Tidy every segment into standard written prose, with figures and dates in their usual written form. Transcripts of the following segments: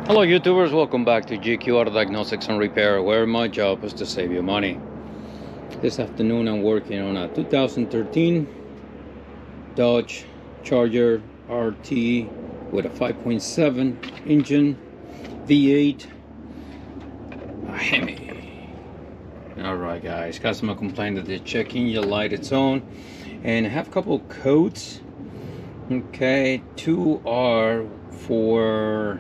Hello YouTubers, welcome back to GQ Auto Diagnostics and Repair, where my job is to save you money. This afternoon I'm working on a 2013 Dodge Charger RT with a 5.7 engine V8 Hemi. Alright guys, customer complained that the check engine light its on, and I have a couple of codes. Okay, two are for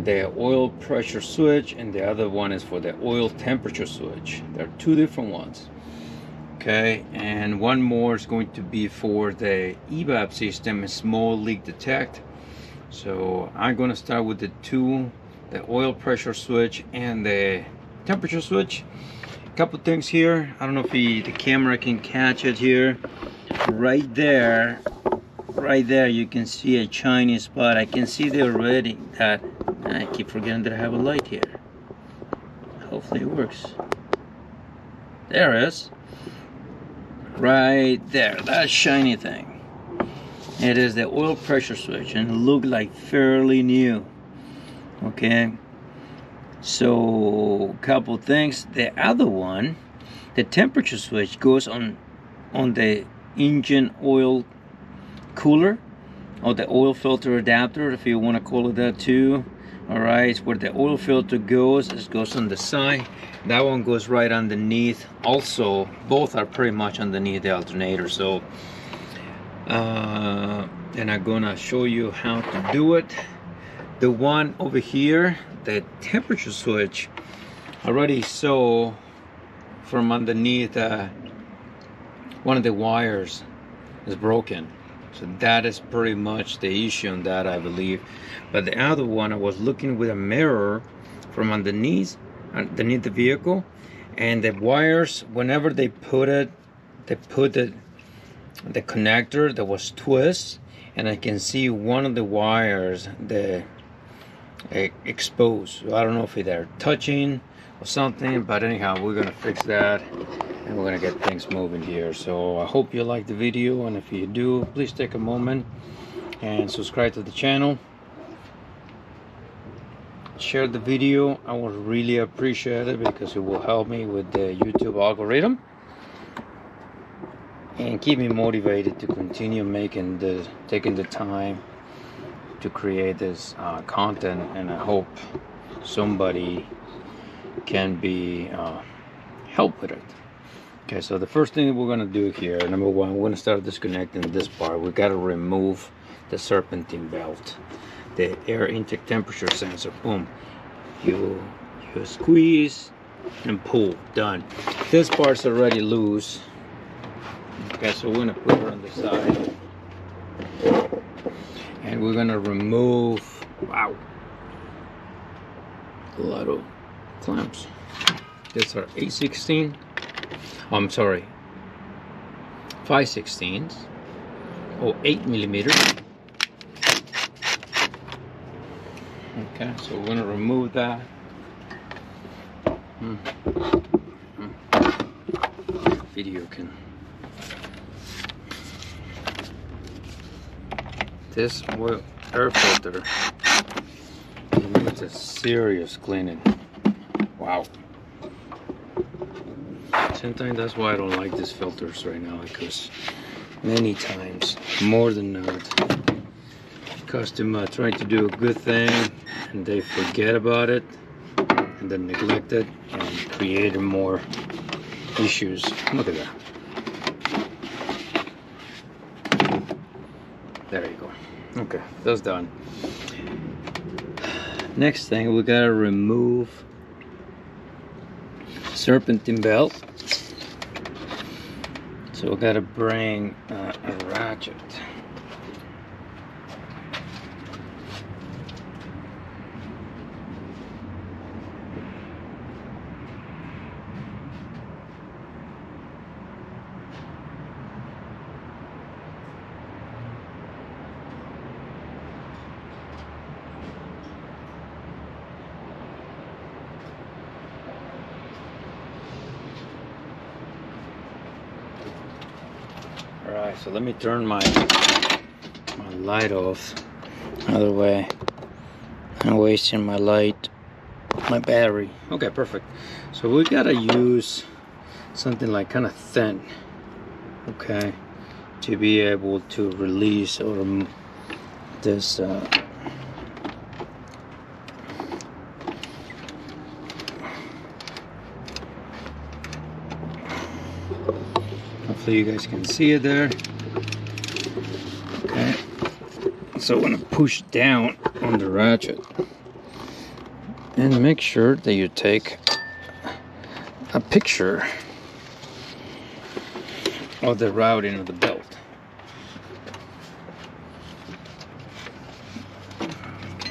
the oil pressure switch and the other one is for the oil temperature switch. There are two different ones. Okay, and one more is going to be for the EVAP system, small leak detect. So I'm going to start with the oil pressure switch and the temperature switch. A couple things here. I don't know if the camera can catch it here. Right there you can see a shiny spot. I can see there already that I keep forgetting that I have a light here. Hopefully it works. There it is. Right there, that shiny thing. It is the oil pressure switch and it looked like fairly new. Okay, so a couple things. The other one, the temperature switch, goes on the engine oil cooler, or the oil filter adapter, if you want to call it that too. Alright, it's where the oil filter goes. It goes on the side. That one goes right underneath. Also, both are pretty much underneath the alternator. So and I'm gonna show you how to do it. The one over here, the temperature switch, I already saw from underneath one of the wires is broken. So that is pretty much the issue on that, I believe. But the other one, I was looking with a mirror from underneath the vehicle, and the wires, whenever they put the connector, that was twist, and I can see one of the wires exposed. So I don't know if they're touching or something, but anyhow, we're gonna fix that and we're gonna get things moving here. So I hope you like the video, and if you do, please take a moment and subscribe to the channel, share the video. I would really appreciate it because it will help me with the YouTube algorithm and keep me motivated to continue taking the time to create this content, and I hope somebody can be helped with it. Okay, so the first thing we're gonna do here, number one, we're gonna start disconnecting this part. We gotta remove the serpentine belt, the air intake temperature sensor. Boom, you squeeze and pull. Done. This part's already loose. Okay, so we're gonna put her on the side, and we're gonna remove, wow, a lot of clamps. These are 8/16. I'm sorry, 5/16 or 8mm. Okay, so we're gonna remove that. Video can. This oil air filter needs a serious cleaning. Wow. Sometimes that's why I don't like these filters right now, because many times, more than not, customer trying to do a good thing and they forget about it and then neglect it and create more issues. Look at that. There you go. Okay, that's done. Next thing, we gotta remove serpentine belt. So we gotta bring a ratchet. Alright, so let me turn my light off. Other way I'm wasting my light, my battery. Okay, perfect. So we gotta use something like kind of thin, okay, to be able to release or this hopefully you guys can see it there. Okay, so I'm gonna push down on the ratchet and make sure that you take a picture of the routing of the belt.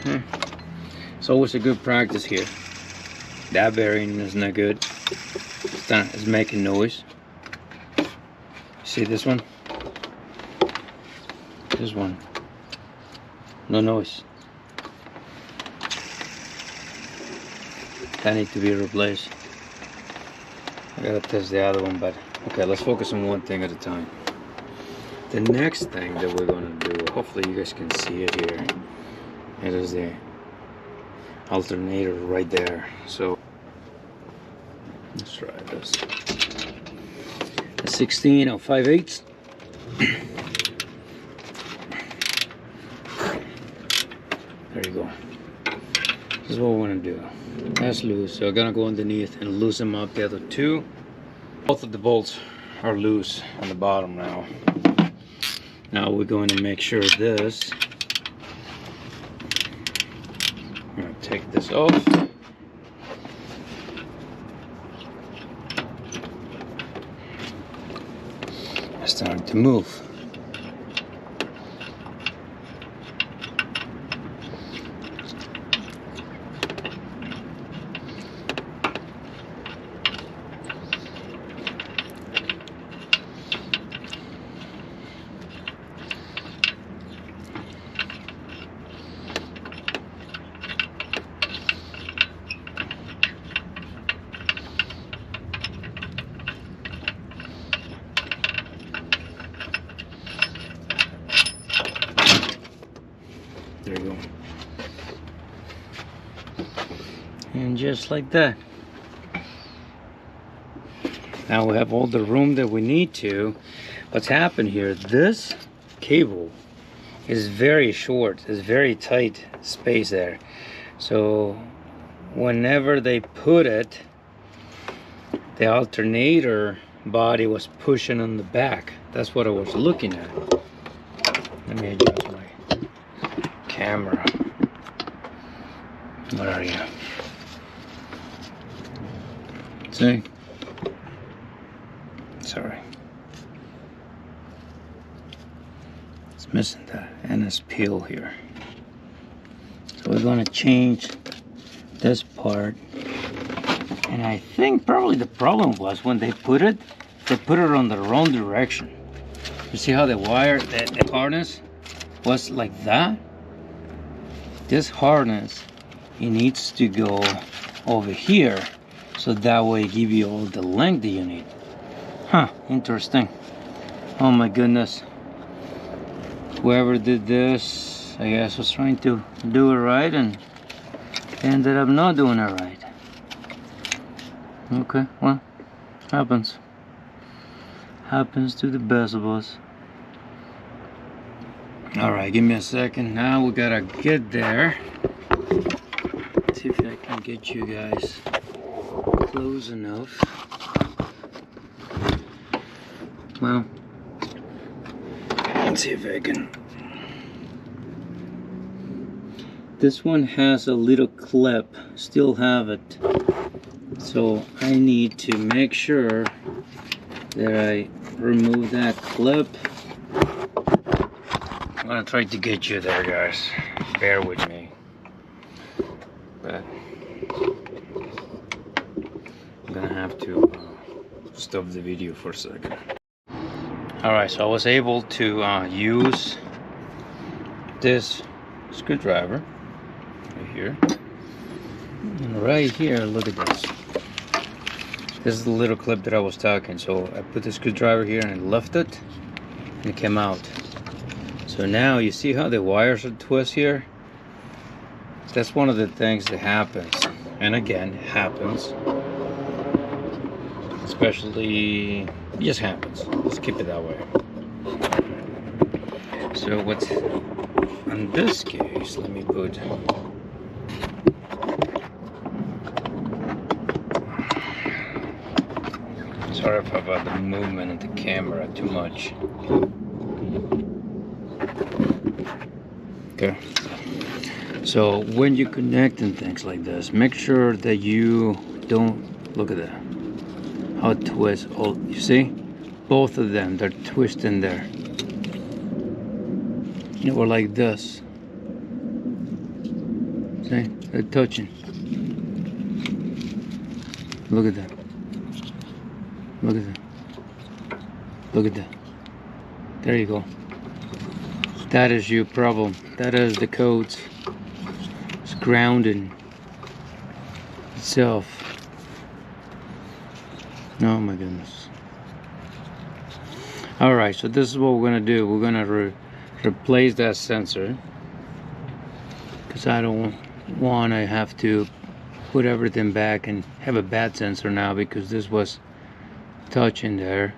Okay. It's always a good practice here. That bearing is not good. It's making noise. See this one? This one. No noise. That needs to be replaced. I gotta test the other one, but okay, let's focus on one thing at a time. The next thing that we're gonna do, hopefully you guys can see it here, it is the alternator right there. So let's try this. A 16 or 5/8. There you go. This is what we're gonna do. That's loose, so I'm gonna go underneath and loosen up the other two. Both of the bolts are loose on the bottom now. Now we're going to make sure this. I'm gonna take this off. It's starting to move. There you go. And just like that. Now we have all the room that we need to. What's happened here, this cable is very short. It's very tight space there. So whenever they put it, the alternator body was pushing on the back. That's what I was looking at. Let me adjust my camera. Where are you? See? Sorry. It's missing that NS peel here. So we're gonna change this part. And I think probably the problem was when they put it on the wrong direction. You see how the wire, the harness was like that? This harness, it needs to go over here, so that way give you all the length that you need. Huh, interesting. Oh my goodness. Whoever did this, I guess was trying to do it right and ended up not doing it right. Okay, well, happens. Happens to the best of us. Alright, give me a second. Now we gotta get there. See if I can get you guys close enough. Well, let's see if I can. This one has a little clip, still have it. So I need to make sure that I remove that clip. I'm gonna try to get you there, guys. Bear with me. But I'm gonna have to stop the video for a second. Alright, so I was able to use this screwdriver right here. And right here, look at this. This is the little clip that I was talking. So I put the screwdriver here and left it, and it came out. So now you see how the wires are twisted here? That's one of the things that happens, and again happens, especially, it just happens. Let's keep it that way. So what's in this case, let me put, sorry about the movement of the camera too much. Okay, so when you connect and things like this, make sure that you don't, look at that, how it twists. Oh, you see, both of them, they're twisting there. They were like this. See, they're touching. Look at that. Look at that. Look at that. There you go. That is your problem. That is the codes. It's grounding itself. Oh my goodness. Alright, so this is what we're going to do. We're going to replace that sensor, because I don't want to have to put everything back and have a bad sensor now, because this was touching there.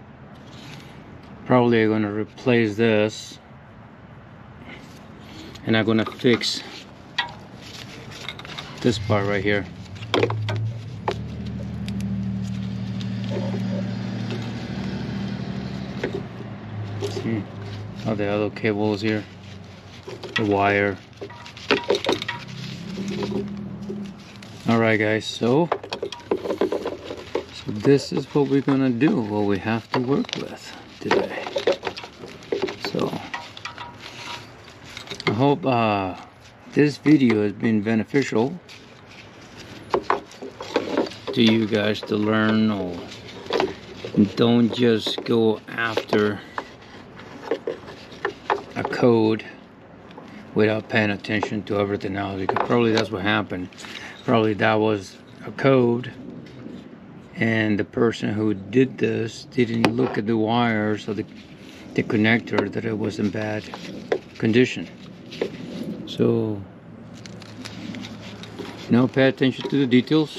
Probably I'm going to replace this, and I'm going to fix this part right here. See how the other cable is here, the wire. Alright guys, so this is what we're gonna do, what we have to work with today. So I hope this video has been beneficial to you guys to learn, or don't just go after a code without paying attention to everything else, because probably that's what happened. Probably that was a code, and the person who did this didn't look at the wires or the connector, that it was in bad condition. So, pay attention to the details,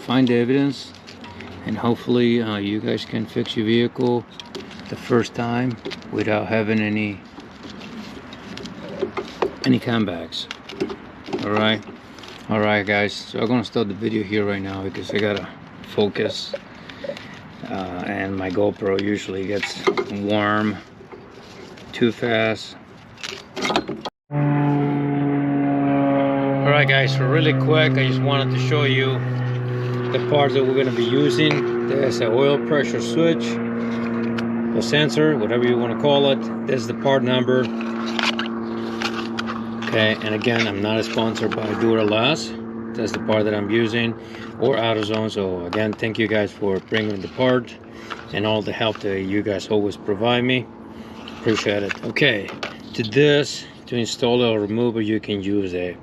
find the evidence, and hopefully you guys can fix your vehicle the first time without having any comebacks. Alright guys, so I'm gonna stop the video here right now, because I gotta focus, and my GoPro usually gets warm too fast. Alright guys, so really quick, I just wanted to show you the parts that we're going to be using. There's an oil pressure switch, a sensor, whatever you want to call it. This is the part number. Okay, and again, I'm not sponsored by Duralast. That's the part that I'm using, or AutoZone. So again, thank you guys for bringing the part and all the help that you guys always provide me. Appreciate it. Okay, to install or remove it, you can use a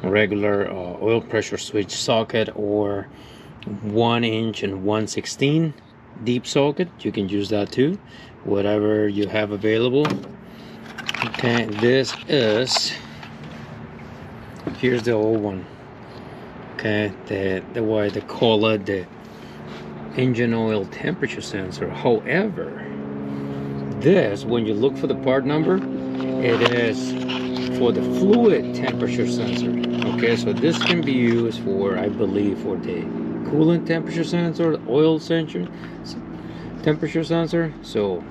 regular oil pressure switch socket, or 1" and 1/16 deep socket. You can use that too, whatever you have available. Okay, this is, here's the old one. Okay, the way they call it, the engine oil temperature sensor. However, this, when you look for the part number, it is for the fluid temperature sensor. Okay, so this can be used for, I believe, for the coolant temperature sensor, oil sensor, temperature sensor. So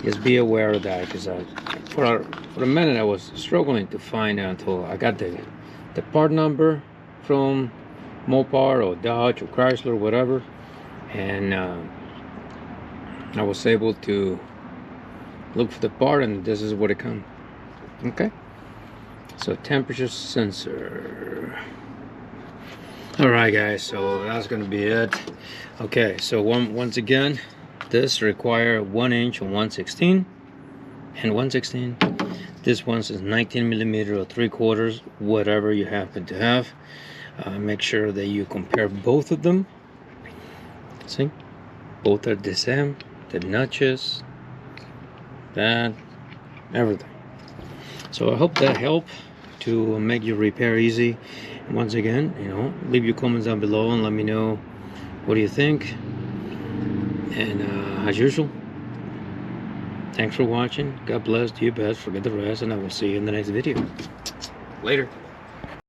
just be aware of that, because for a minute I was struggling to find out until I got the part number from Mopar or Dodge or Chrysler, whatever, and I was able to look for the part, and this is what it comes. Okay, so temperature sensor. Alright guys, so that's gonna be it. Okay, so once again, this require 1" and 1/16 and 1/16. This one is 19mm or 3/4, whatever you happen to have. Make sure that you compare both of them. See, both are the same, the notches, that, everything. So I hope that helped to make your repair easy. And once again, you know, leave your comments down below and let me know what do you think. And as usual, thanks for watching. God bless, do your best, forget the rest, and I will see you in the next video. Later.